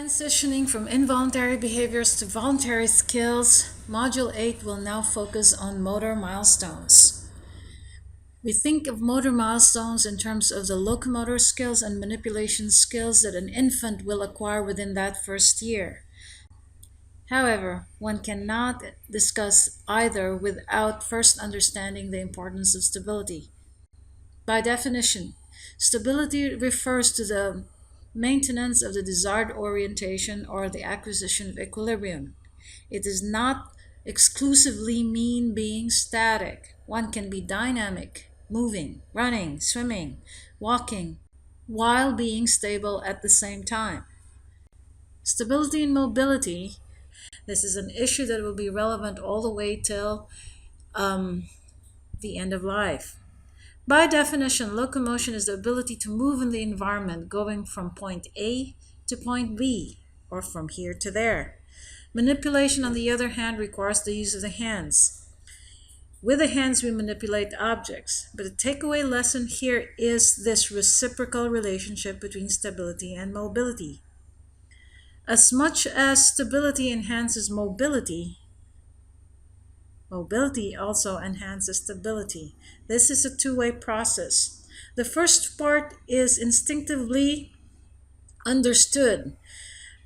Transitioning from involuntary behaviors to voluntary skills, Module 8 will now focus on motor milestones. We think of motor milestones in terms of the locomotor skills and manipulation skills that an infant will acquire within that first year. However, one cannot discuss either without first understanding the importance of stability. By definition, stability refers to the maintenance of the desired orientation or the acquisition of equilibrium. It does not exclusively mean being static. One can be dynamic, moving, running, swimming, walking, while being stable at the same time. Stability and mobility, this is an issue that will be relevant all the way till the end of life. By definition, locomotion is the ability to move in the environment, going from point A to point B, or from here to there. Manipulation, on the other hand, requires the use of the hands. With the hands, we manipulate objects, but the takeaway lesson here is this reciprocal relationship between stability and mobility. As much as stability enhances mobility, mobility also enhances stability. This is a two-way process. The first part is instinctively understood,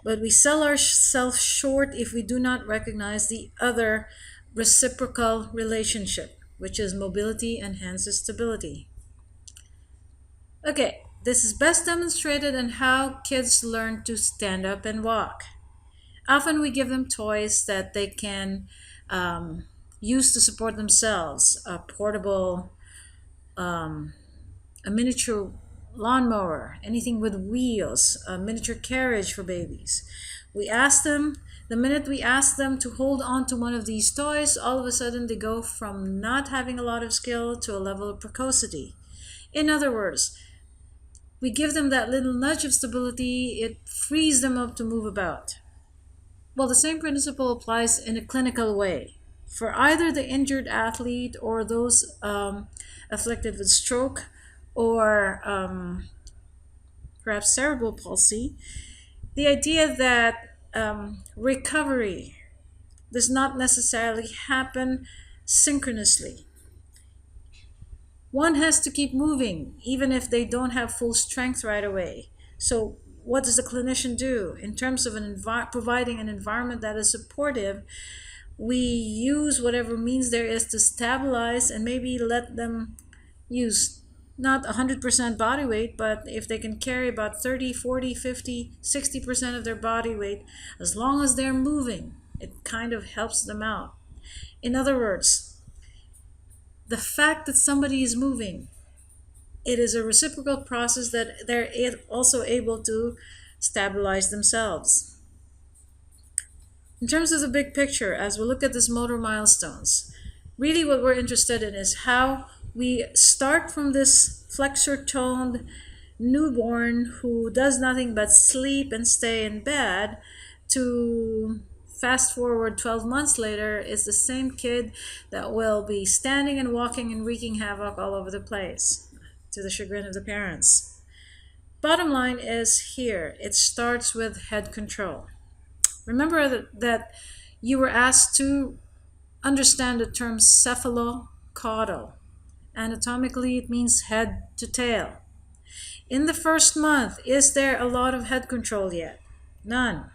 but we sell ourselves short if we do not recognize the other reciprocal relationship, which is mobility enhances stability. Okay, this is best demonstrated in how kids learn to stand up and walk. Often we give them toys that they can use to support themselves, a portable, a miniature lawnmower, anything with wheels, a miniature carriage for babies. The minute we ask them to hold on to one of these toys, all of a sudden they go from not having a lot of skill to a level of precocity. In other words, we give them that little nudge of stability, it frees them up to move about. Well, the same principle applies in a clinical way. For either the injured athlete or those afflicted with stroke or perhaps cerebral palsy, the idea that recovery does not necessarily happen synchronously. One has to keep moving even if they don't have full strength right away. So what does the clinician do? In terms of providing an environment that is supportive, we use whatever means there is to stabilize and maybe let them use not 100% body weight, but if they can carry about 30, 40, 50, 60% of their body weight, as long as they're moving, it kind of helps them out. In other words, the fact that somebody is moving, it is a reciprocal process that they're also able to stabilize themselves. In terms of the big picture, as we look at these motor milestones, really what we're interested in is how we start from this flexor-toned newborn who does nothing but sleep and stay in bed to fast forward 12 months later is the same kid that will be standing and walking and wreaking havoc all over the place, to the chagrin of the parents. Bottom line is here, it starts with head control. Remember that you were asked to understand the term cephalocaudal. Anatomically, it means head to tail. In the first month, is there a lot of head control yet? None.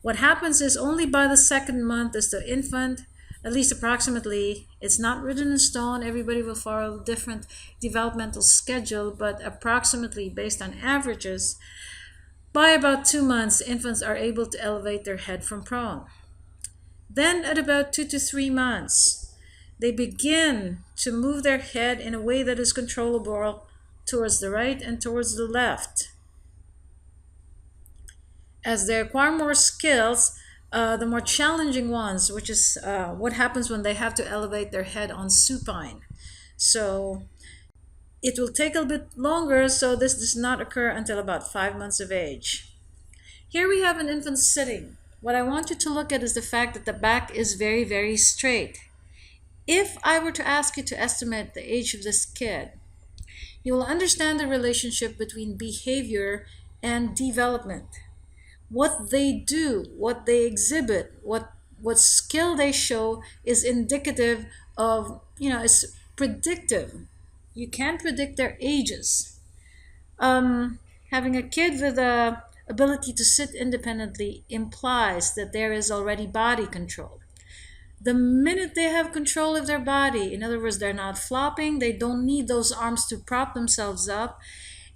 What happens is only by the second month is the infant, at least approximately, it's not written in stone, everybody will follow a different developmental schedule, but approximately based on averages, by about 2 months, infants are able to elevate their head from prone. Then at about 2 to 3 months, they begin to move their head in a way that is controllable towards the right and towards the left. As they acquire more skills, the more challenging ones, which is what happens when they have to elevate their head on supine. So it will take a bit longer, so this does not occur until about 5 months of age. Here we have an infant sitting. What I want you to look at is the fact that the back is very, very straight. If I were to ask you to estimate the age of this kid, you will understand the relationship between behavior and development. What they do, what they exhibit, what skill they show is indicative of, it's predictive. You can't predict their ages. Having a kid with a ability to sit independently implies that there is already body control. The minute they have control of their body, in other words, they're not flopping, they don't need those arms to prop themselves up,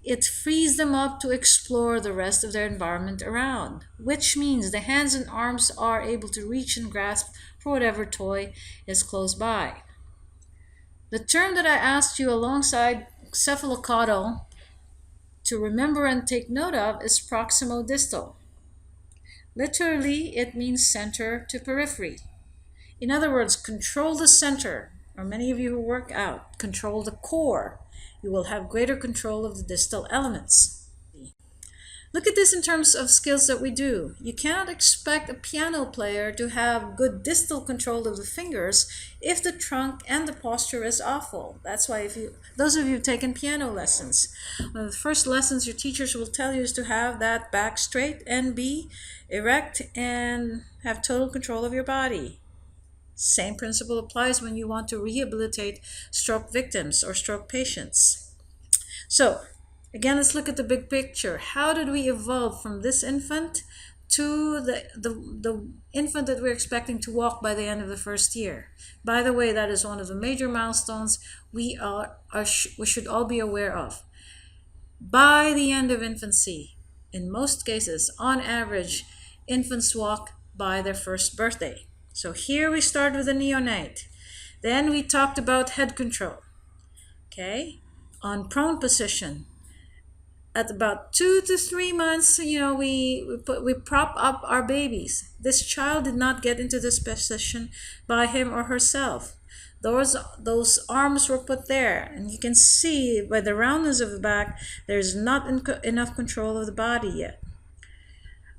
it frees them up to explore the rest of their environment around, which means the hands and arms are able to reach and grasp for whatever toy is close by. The term that I asked you alongside cephalocaudal to remember and take note of is proximo-distal. Literally, it means center to periphery. In other words, control the center, or many of you who work out, control the core. You will have greater control of the distal elements. Look at this in terms of skills that we do. You cannot expect a piano player to have good distal control of the fingers if the trunk and the posture is awful. That's why those of you who've taken piano lessons, one of the first lessons your teachers will tell you is to have that back straight and be erect and have total control of your body. Same principle applies when you want to rehabilitate stroke victims or stroke patients. So, again, let's look at the big picture. How did we evolve from this infant to the infant that we're expecting to walk by the end of the first year? By the way, that is one of the major milestones we should all be aware of. By the end of infancy, in most cases, on average, infants walk by their first birthday. So here we start with a neonate. Then we talked about head control. Okay, on prone position. At about 2 to 3 months, we prop up our babies. This child did not get into this position by him or herself. Those arms were put there, and you can see by the roundness of the back, there's not enough control of the body yet.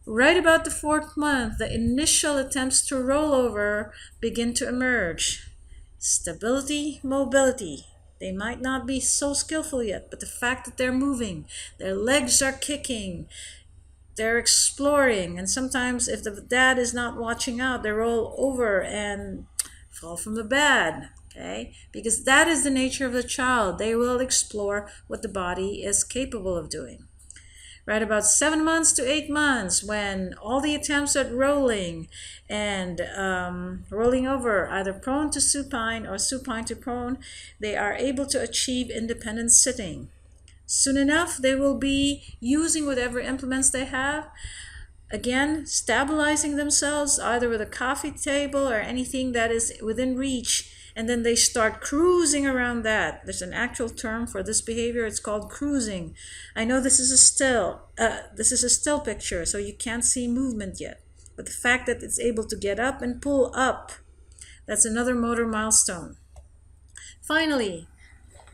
Right about the 4th month, the initial attempts to roll over begin to emerge. Stability, mobility. They might not be so skillful yet, but the fact that they're moving, their legs are kicking, they're exploring, and sometimes if the dad is not watching out, they roll over and fall from the bed, okay? Because that is the nature of the child. They will explore what the body is capable of doing. Right about 7 months to 8 months, when all the attempts at rolling and rolling over, either prone to supine or supine to prone, they are able to achieve independent sitting. Soon enough, they will be using whatever implements they have, again, stabilizing themselves either with a coffee table or anything that is within reach, and then they start cruising around that. There's an actual term for this behavior. It's called cruising. I know this is a still picture, so you can't see movement yet. But the fact that it's able to get up and pull up, that's another motor milestone. Finally,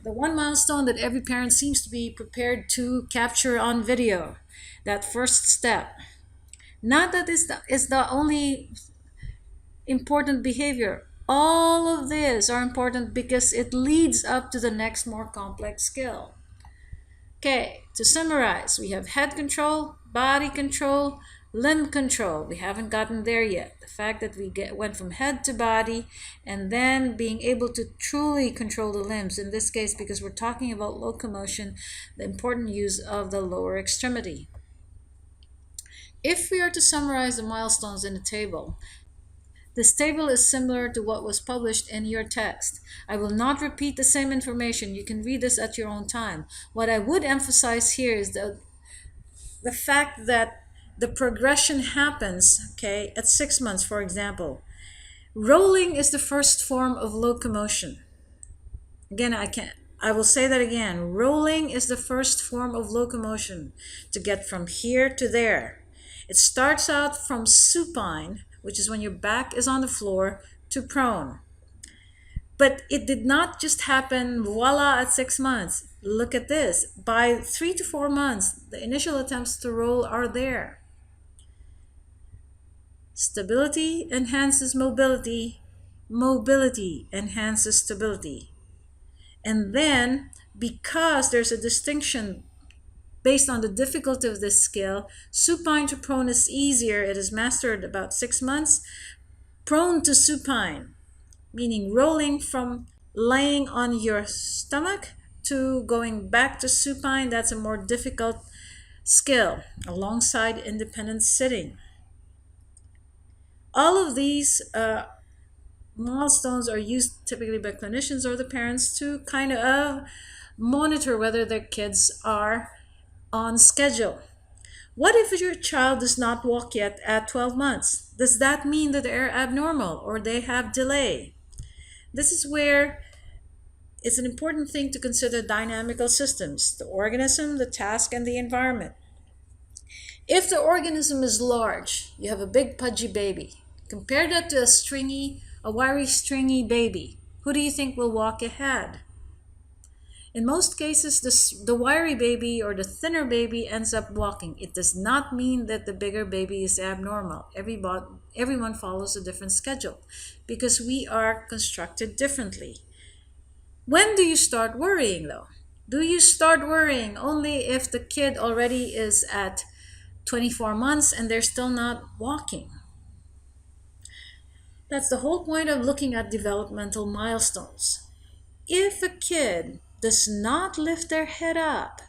the one milestone that every parent seems to be prepared to capture on video, that first step. Not that is the only important behavior. All of these are important because it leads up to the next more complex skill. Okay, to summarize, we have head control, body control, limb control. We haven't gotten there yet. The fact that we went from head to body and then being able to truly control the limbs, in this case because we're talking about locomotion, the important use of the lower extremity. If we are to summarize the milestones in the table, this table is similar to what was published in your text. I will not repeat the same information. You can read this at your own time. What I would emphasize here is the fact that the progression happens, okay, at 6 months, for example. Rolling is the first form of locomotion. Again, I will say that again. Rolling is the first form of locomotion to get from here to there. It starts out from supine, which is when your back is on the floor, to prone. But it did not just happen, voila, at 6 months. Look at this. By 3 to 4 months, the initial attempts to roll are there. Stability enhances mobility. Mobility enhances stability. And then, because there's a distinction based on the difficulty of this skill. Supine to prone is easier. It is mastered about 6 months. Prone to supine, meaning rolling from laying on your stomach to going back to supine, that's a more difficult skill alongside independent sitting. All of these milestones are used typically by clinicians or the parents to kind of monitor whether their kids are on schedule. What if your child does not walk yet at 12 months? Does that mean that they're abnormal or they have delay? This is where it's an important thing to consider dynamical systems, the organism, the task, and the environment. If the organism is large, you have a big pudgy baby. Compare that to a wiry stringy baby. Who do you think will walk ahead? In most cases, the wiry baby or the thinner baby ends up walking. It does not mean that the bigger baby is abnormal. Everyone follows a different schedule because we are constructed differently. When do you start worrying though? Do you start worrying only if the kid already is at 24 months and they're still not walking? That's the whole point of looking at developmental milestones. If a kid does not lift their head up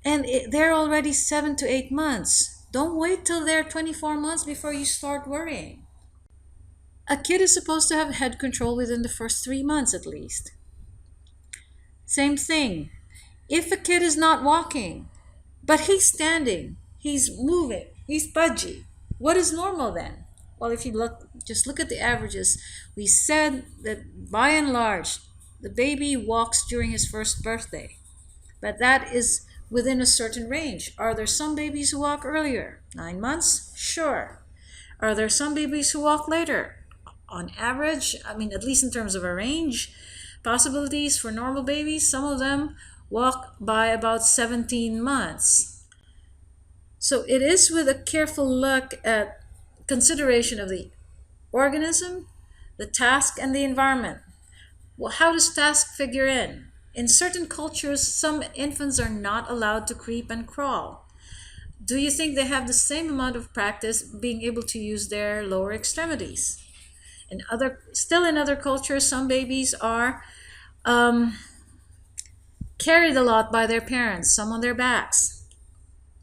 and they're already 7 to 8 months, don't wait till they're 24 months before you start worrying. A kid is supposed to have head control within the first 3 months at least. Same thing. If a kid is not walking, but he's standing, he's moving, he's pudgy, what is normal then? Well, if you just look at the averages. We said that by and large, the baby walks during his first birthday, but that is within a certain range. Are there some babies who walk earlier? 9 months? Sure. Are there some babies who walk later? On average, at least in terms of a range, possibilities for normal babies, some of them walk by about 17 months. So it is with a careful look at consideration of the organism, the task, and the environment. Well, how does task figure in? In certain cultures, some infants are not allowed to creep and crawl. Do you think they have the same amount of practice being able to use their lower extremities? In other cultures, some babies are carried a lot by their parents, some on their backs.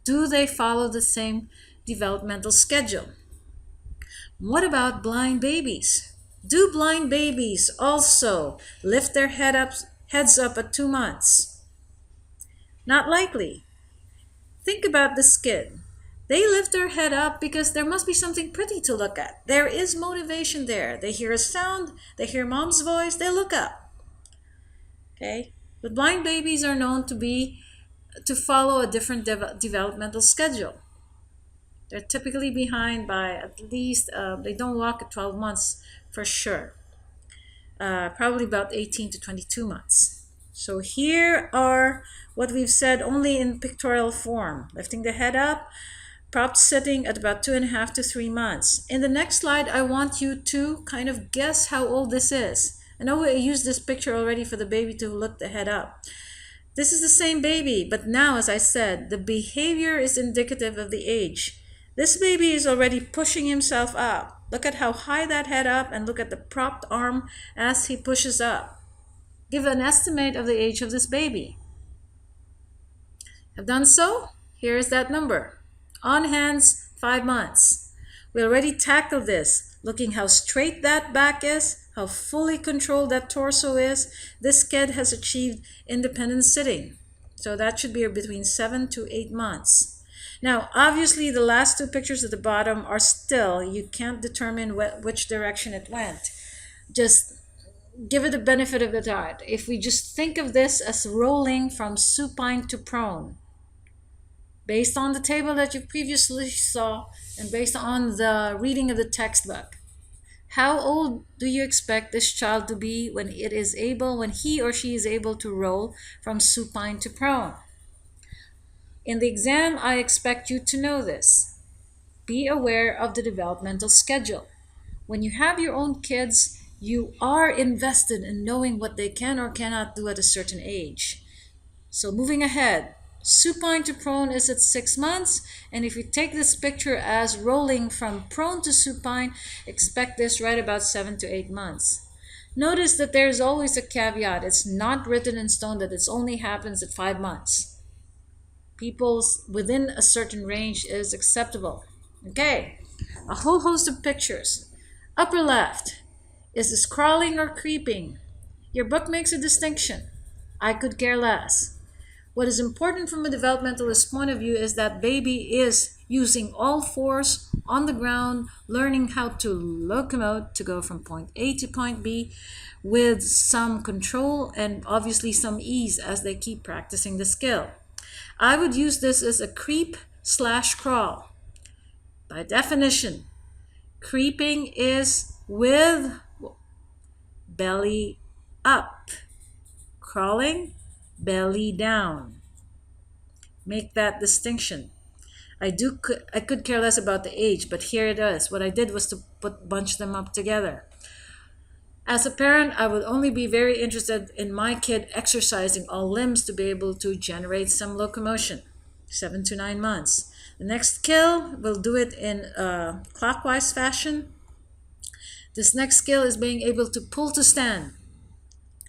Do they follow the same developmental schedule? What about blind babies? Do blind babies also lift their heads up at 2 months? Not likely. Think about this kid. They lift their head up because there must be something pretty to look at. There is motivation there. They hear a sound, they hear mom's voice, they look up. Okay? But blind babies are known to follow a different developmental schedule. They're typically behind by at least, they don't walk at 12 months for sure. Probably about 18 to 22 months. So here are what we've said only in pictorial form. Lifting the head up, propped sitting at about 2.5 to 3 months. In the next slide, I want you to kind of guess how old this is. I know I used this picture already for the baby to lift the head up. This is the same baby, but now, as I said, the behavior is indicative of the age. This baby is already pushing himself up. Look at how high that head up and look at the propped arm as he pushes up. Give an estimate of the age of this baby. Have done so? Here is that number. On hands, 5 months. We already tackled this, looking how straight that back is, how fully controlled that torso is. This kid has achieved independent sitting. So that should be between 7 to 8 months. Now, obviously, the last two pictures at the bottom are still, you can't determine which direction it went. Just give it the benefit of the doubt. If we just think of this as rolling from supine to prone, based on the table that you previously saw and based on the reading of the textbook, how old do you expect this child to be when he or she is able to roll from supine to prone? In the exam, I expect you to know this. Be aware of the developmental schedule. When you have your own kids, you are invested in knowing what they can or cannot do at a certain age. So moving ahead, Supine to prone is at 6 months. And if you take this picture as rolling from prone to supine, expect this right about 7 to 8 months. Notice that there's always a caveat. It's not written in stone that it only happens at 5 months. People's within a certain range is acceptable. Okay, a whole host of pictures. Upper left, is this crawling or creeping? Your book makes a distinction. I could care less. What is important from a developmentalist point of view is that baby is using all fours on the ground, learning how to locomote to go from point A to point B with some control and obviously some ease as they keep practicing the skill. I would use this as a creep slash crawl. By definition, creeping is with belly up. Crawling, belly down. Make that distinction. I could care less about the age, but here it is. What I did was to bunch them up together. As a parent, I would only be very interested in my kid exercising all limbs to be able to generate some locomotion. 7 to 9 months. The next skill, we'll do it in a clockwise fashion. This next skill is being able to pull to stand.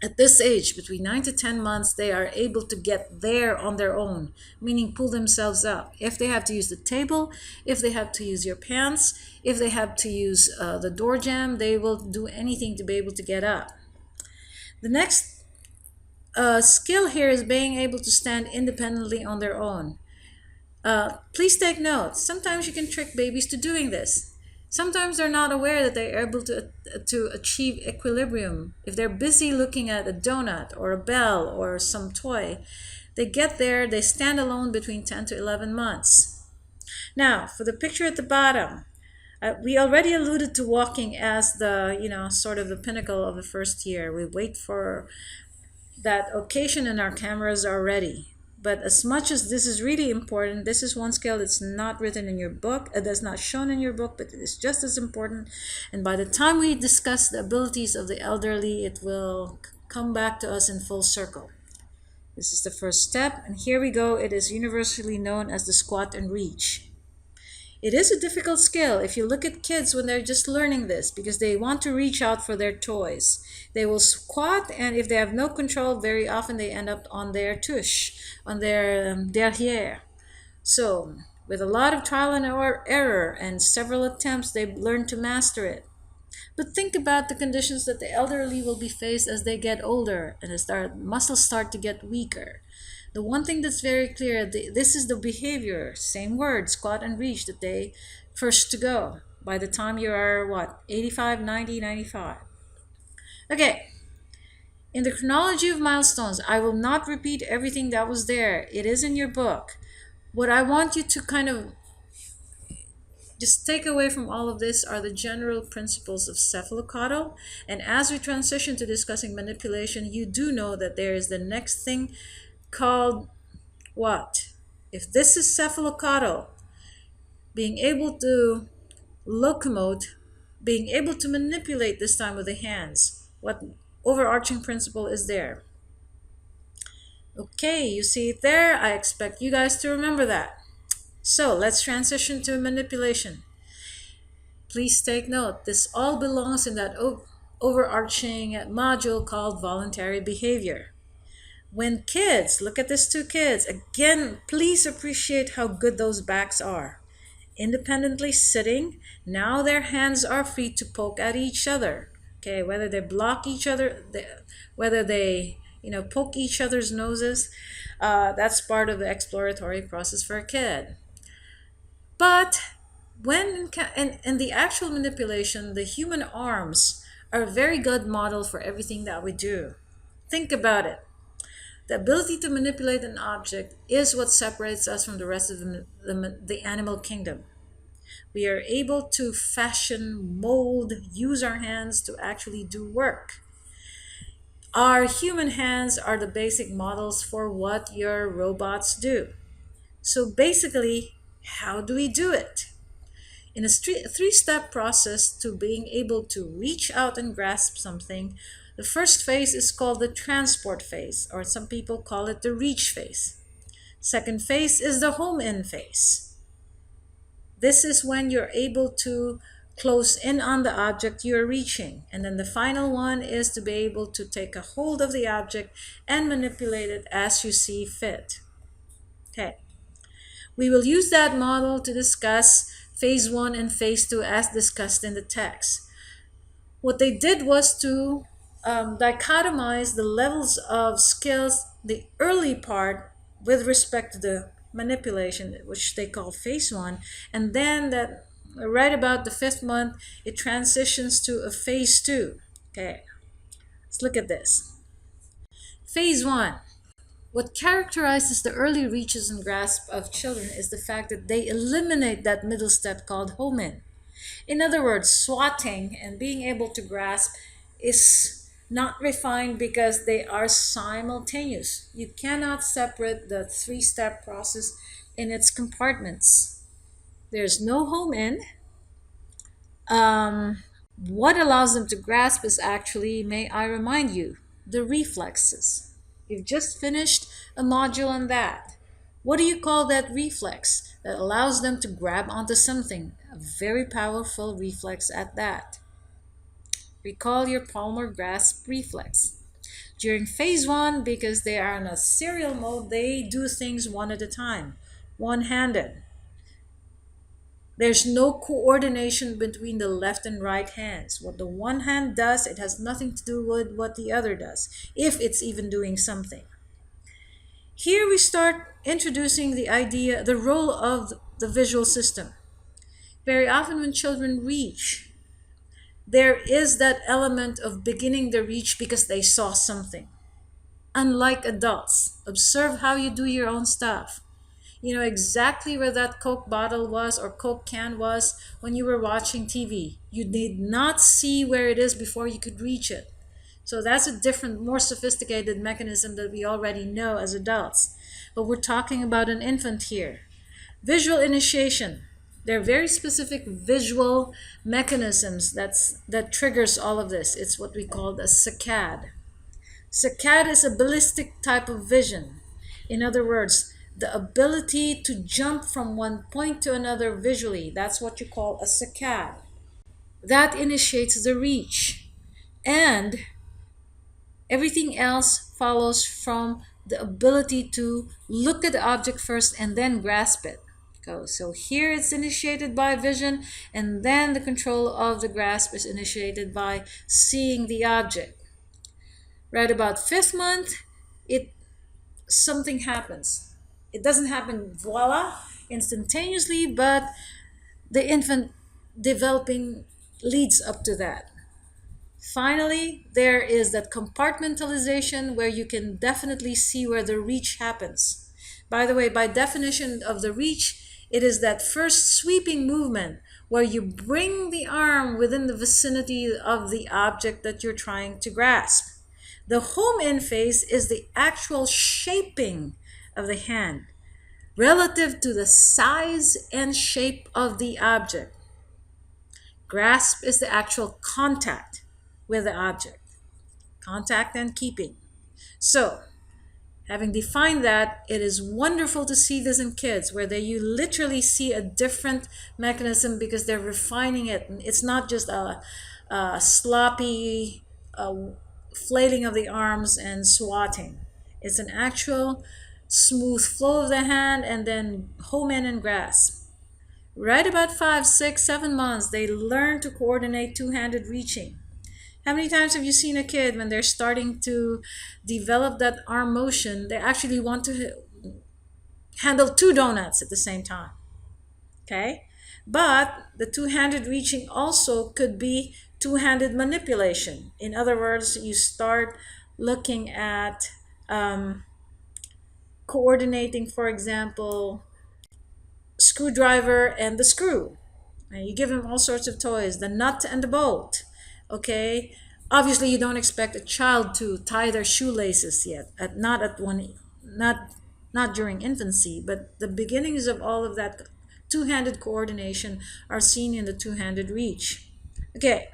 At this age, between 9 to 10 months, they are able to get there on their own, meaning pull themselves up. If they have to use the table, if they have to use your pants, if they have to use the door jamb, they will do anything to be able to get up. The next skill here is being able to stand independently on their own. Please take note, sometimes you can trick babies to doing this. Sometimes they're not aware that they're able to achieve equilibrium. If they're busy looking at a donut or a bell or some toy, they get there, they stand alone between 10 to 11 months. Now, for the picture at the bottom, we already alluded to walking as the, sort of the pinnacle of the first year. We wait for that occasion and our cameras are ready. But as much as this is really important, this is one skill that's not written in your book, that's not shown in your book, but it is just as important. And by the time we discuss the abilities of the elderly, it will come back to us in full circle. This is the first step, and here we go. It is universally known as the squat and reach. It is a difficult skill if you look at kids when they're just learning this because they want to reach out for their toys. They will squat, and if they have no control, very often they end up on their tush, on their derrière. So, with a lot of trial and error and several attempts, they learn to master it. But think about the conditions that the elderly will be faced as they get older and as their muscles start to get weaker. The one thing that's very clear, this is the behavior, same word, squat and reach, that they first to go by the time you are, 85, 90, 95. Okay, in the chronology of milestones, I will not repeat everything that was there. It is in your book. What I want you to kind of just take away from all of this are the general principles of cephalocaudal. And as we transition to discussing manipulation, you do know that there is the next thing called what? If this is cephalocaudal, being able to locomote, being able to manipulate this time with the hands, what overarching principle is there? Okay, you see it there. I expect you guys to remember that. So let's transition to manipulation. Please take note, this all belongs in that overarching module called voluntary behavior. When kids, look at these two kids, again, please appreciate how good those backs are. Independently sitting, now their hands are free to poke at each other. Okay, whether they block each other, whether they poke each other's noses, that's part of the exploratory process for a kid. But when in the actual manipulation, the human arms are a very good model for everything that we do. Think about it. The ability to manipulate an object is what separates us from the rest of the animal kingdom. We are able to fashion, mold, use our hands to actually do work. Our human hands are the basic models for what your robots do. So basically, how do we do it? In a three-step process to being able to reach out and grasp something, the first phase is called the transport phase, or some people call it the reach phase. Second phase is the home in phase. This is when you're able to close in on the object you're reaching. And then the final one is to be able to take a hold of the object and manipulate it as you see fit. Okay. We will use that model to discuss phase 1 and phase 2 as discussed in the text. What they did was to dichotomize the levels of skills, the early part with respect to the manipulation, which they call phase 1, and then that right about the 5th month, it transitions to a phase 2. Okay, let's look at this. Phase 1. What characterizes the early reaches and grasp of children is the fact that they eliminate that middle step called home in. In other words, swatting and being able to grasp is not refined because they are simultaneous. You cannot separate the three-step process in its compartments. There's no home in. What allows them to grasp is actually, may I remind you, the reflexes. You've just finished a module on that. What do you call that reflex that allows them to grab onto something? A very powerful reflex at that. Recall your palmar grasp reflex. During phase 1, because they are in a serial mode, they do things one at a time, one-handed. There's no coordination between the left and right hands. What the one hand does, it has nothing to do with what the other does, if it's even doing something. Here we start introducing the idea, the role of the visual system. Very often when children reach, there is that element of beginning the reach because they saw something. Unlike adults, observe how you do your own stuff. You know exactly where that Coke bottle was or Coke can was when you were watching TV. You did not see where it is before you could reach it. So that's a different, more sophisticated mechanism that we already know as adults. But we're talking about an infant here. Visual initiation. There are very specific visual mechanisms that triggers all of this. It's what we call a saccade. Saccade is a ballistic type of vision. In other words, the ability to jump from one point to another visually. That's what you call a saccade. That initiates the reach. And everything else follows from the ability to look at the object first and then grasp it. So here it's initiated by vision, and then the control of the grasp is initiated by seeing the object. Right about 5th month, something happens. It doesn't happen voila, instantaneously, but the infant developing leads up to that. Finally, there is that compartmentalization where you can definitely see where the reach happens. By the way, by definition of the reach, it is that first sweeping movement where you bring the arm within the vicinity of the object that you're trying to grasp. The home in phase is the actual shaping of the hand relative to the size and shape of the object. Grasp is the actual contact with the object. Contact and keeping. So, having defined that, it is wonderful to see this in kids where you literally see a different mechanism because they're refining it. It's not just a sloppy flailing of the arms and swatting. It's an actual smooth flow of the hand and then home in and grasp. Right about 5, 6, 7 months, they learn to coordinate two-handed reaching. How many times have you seen a kid when they're starting to develop that arm motion, they actually want to handle 2 donuts at the same time? Okay? But the two-handed reaching also could be two-handed manipulation. In other words, you start looking at coordinating, for example, screwdriver and the screw. And you give them all sorts of toys, the nut and the bolt. Okay, obviously you don't expect a child to tie their shoelaces yet, not during infancy, but the beginnings of all of that two-handed coordination are seen in the two-handed reach. Okay,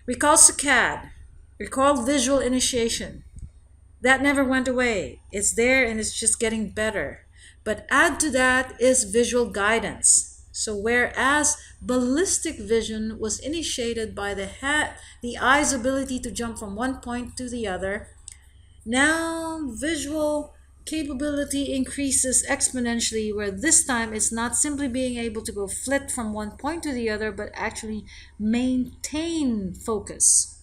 recall saccade, recall visual initiation. That never went away. It's there and it's just getting better. But add to that is visual guidance. So whereas ballistic vision was initiated by the eye's ability to jump from one point to the other, now visual capability increases exponentially, where this time it's not simply being able to go flit from one point to the other, but actually maintain focus.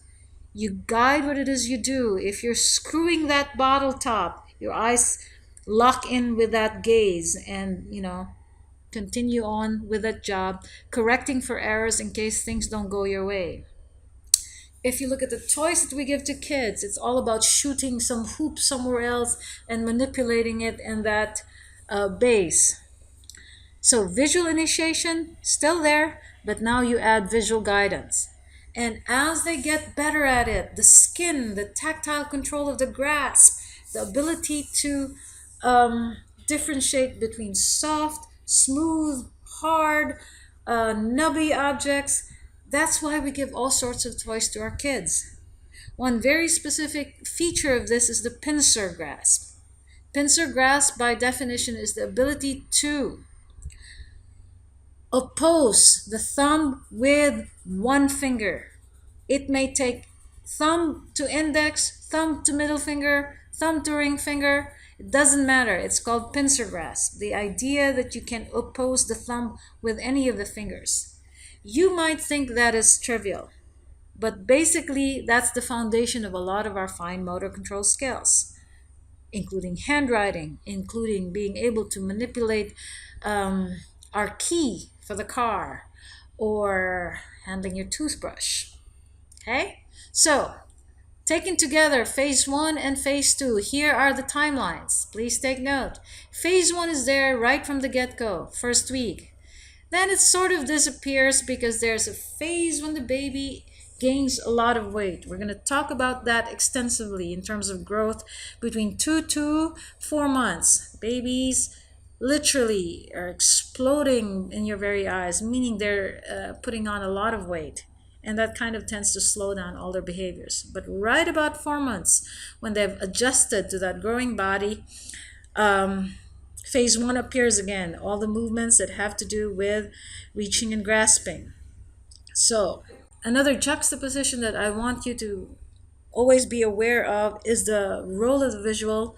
You guide what it is you do. If you're screwing that bottle top, your eyes lock in with that gaze and, continue on with that job, correcting for errors in case things don't go your way. If you look at the toys that we give to kids, it's all about shooting some hoop somewhere else and manipulating it in that base. So visual initiation, still there, but now you add visual guidance. And as they get better at it, the skin, the tactile control of the grasp, the ability to differentiate between soft, smooth, hard, nubby objects, that's why we give all sorts of toys to our kids. One very specific feature of this is the pincer grasp. Pincer grasp, by definition, is the ability to oppose the thumb with one finger. It may take thumb to index, thumb to middle finger, thumb to ring finger. It doesn't matter. It's called pincer grasp. The idea that you can oppose the thumb with any of the fingers. You might think that is trivial, but basically that's the foundation of a lot of our fine motor control skills, including handwriting, including being able to manipulate our key for the car, or handling your toothbrush. Okay? So, taken together, phase 1 and phase 2, here are the timelines. Please take note. Phase 1 is there right from the get-go, first week. Then it sort of disappears because there's a phase when the baby gains a lot of weight. We're going to talk about that extensively in terms of growth between 2 to 4 months. Babies literally are exploding in your very eyes, meaning they're putting on a lot of weight. And that kind of tends to slow down all their behaviors. But right about 4 months, when they've adjusted to that growing body, phase 1 appears again. All the movements that have to do with reaching and grasping. So another juxtaposition that I want you to always be aware of is the role of the visual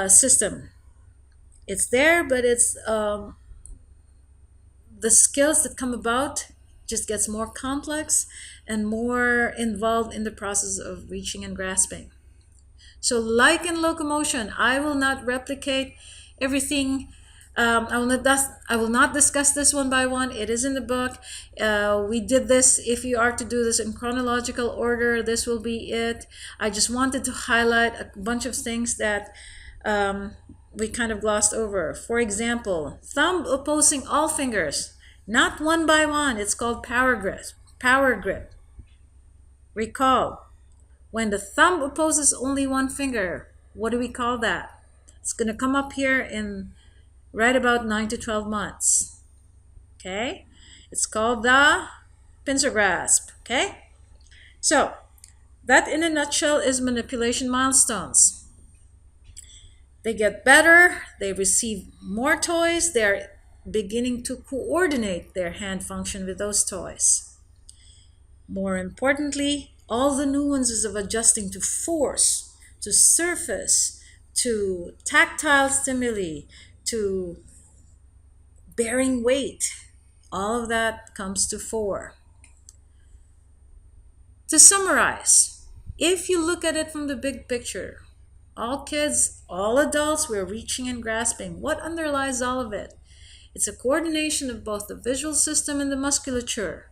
system. It's there, but it's the skills that come about just gets more complex and more involved in the process of reaching and grasping. So like in locomotion, I will not replicate everything. I will not discuss this one by one. It is in the book. We did this. If you are to do this in chronological order, this will be it. I just wanted to highlight a bunch of things that we kind of glossed over. For example, thumb opposing all fingers, not one by one. It's called power grip. Power grip. Recall, when the thumb opposes only one finger, what do we call that? It's going to come up here in right about 9 to 12 months. Okay? It's called the pincer grasp. Okay? So, that in a nutshell is manipulation milestones. They get better, they receive more toys, they're beginning to coordinate their hand function with those toys. More importantly, all the nuances of adjusting to force, to surface, to tactile stimuli, to bearing weight, all of that comes to fore. To summarize, if you look at it from the big picture, all kids, all adults, we're reaching and grasping. What underlies all of it? It's a coordination of both the visual system and the musculature.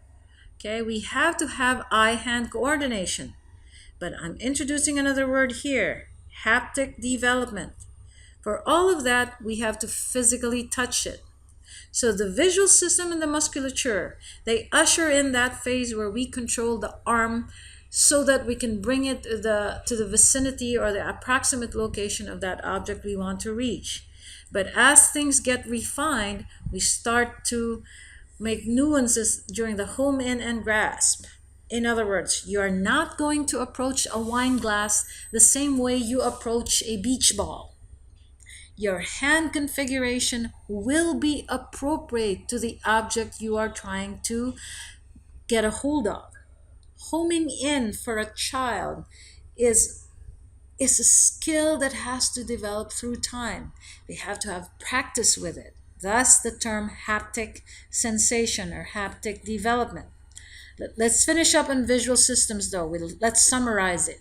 Okay, we have to have eye-hand coordination. But I'm introducing another word here, haptic development. For all of that, we have to physically touch it. So the visual system and the musculature, they usher in that phase where we control the arm so that we can bring it to the vicinity or the approximate location of that object we want to reach. But as things get refined, we start to make nuances during the home in and grasp. In other words, you are not going to approach a wine glass the same way you approach a beach ball. Your hand configuration will be appropriate to the object you are trying to get a hold of. Homing in for a child is is a skill that has to develop through time. They have to have practice with it. Thus the term haptic sensation or haptic development. Let's finish up on visual systems though. Let's summarize it.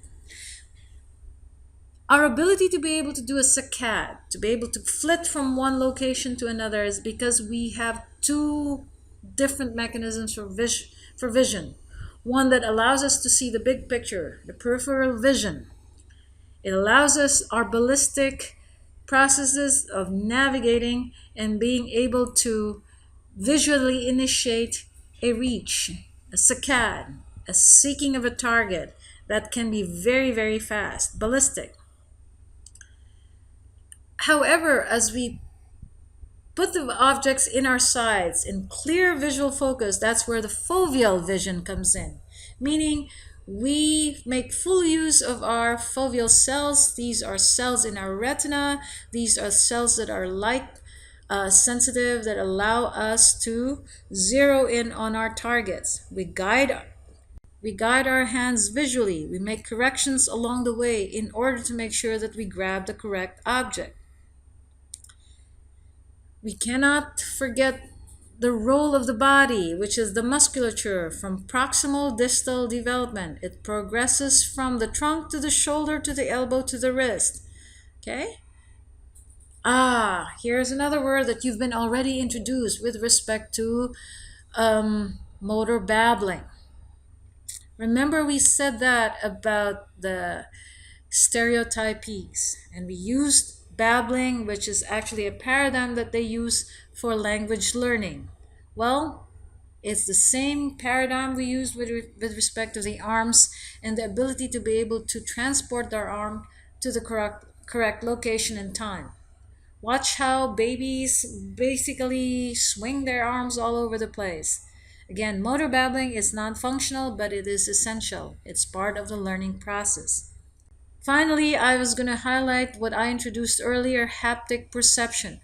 Our ability to be able to do a saccade, to be able to flit from one location to another, is because we have two different mechanisms for vision. One that allows us to see the big picture, the peripheral vision. It allows us our ballistic processes of navigating and being able to visually initiate a reach, a saccade, a seeking of a target that can be very, very fast, ballistic. However, as we put the objects in our sights in clear visual focus, that's where the foveal vision comes in. Meaning we make full use of our foveal cells. These are cells in our retina. These are cells that are light sensitive, that allow us to zero in on our targets. We guide our hands visually. We make corrections along the way in order to make sure that we grab the correct object. We cannot forget the role of the body, which is the musculature from proximal distal development. It progresses from the trunk to the shoulder to the elbow to the wrist. Okay? Here's another word that you've been already introduced with respect to motor babbling. Remember we said that about the stereotypies, and we used babbling, which is actually a paradigm that they use for language learning. Well, it's the same paradigm we use with respect to the arms and the ability to be able to transport our arm to the correct location and time. Watch how babies basically swing their arms all over the place. Again, motor babbling is non-functional, but it is essential. It's part of the learning process. Finally, I was going to highlight what I introduced earlier, haptic perception.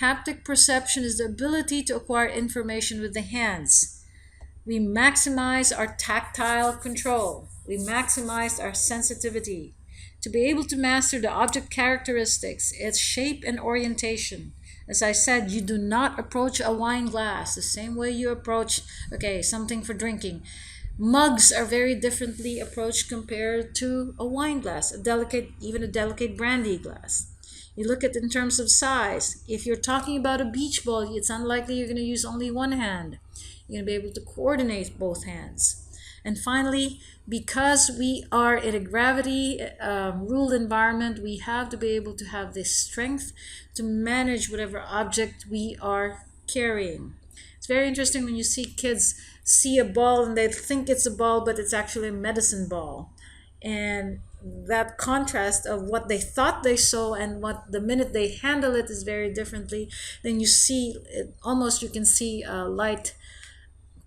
Haptic perception is the ability to acquire information with the hands. We maximize our tactile control. We maximize our sensitivity. To be able to master the object characteristics, its shape and orientation. As I said, you do not approach a wine glass the same way you approach, something for drinking. Mugs are very differently approached compared to a wine glass, even a delicate brandy glass. You look at it in terms of size. If you're talking about a beach ball, it's unlikely you're going to use only one hand. You're going to be able to coordinate both hands. And finally, because we are in a gravity ruled environment, we have to be able to have this strength to manage whatever object we are carrying. It's very interesting when you see kids see a ball and they think it's a ball, but it's actually a medicine ball. And that contrast of what they thought they saw and what the minute they handle it is very differently. Then you see, almost you can see a light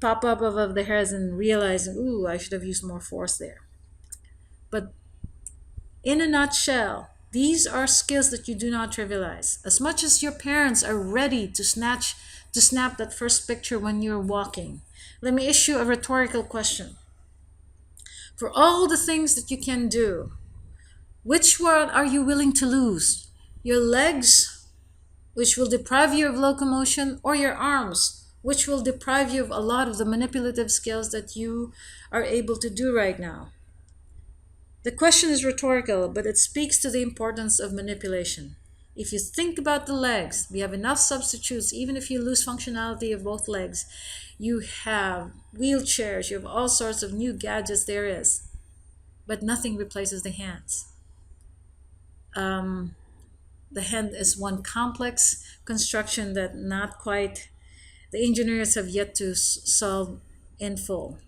pop up above the hairs and realizing, ooh, I should have used more force there. But in a nutshell, these are skills that you do not trivialize. As much as your parents are ready to snap that first picture when you're walking, let me issue a rhetorical question. For all the things that you can do, which one are you willing to lose? Your legs, which will deprive you of locomotion, or your arms, which will deprive you of a lot of the manipulative skills that you are able to do right now? The question is rhetorical, but it speaks to the importance of manipulation. If you think about the legs, we have enough substitutes. Even if you lose functionality of both legs, you have wheelchairs, you have all sorts of new gadgets there is, but nothing replaces the hands. The hand is one complex construction that not quite the engineers have yet to solve in full.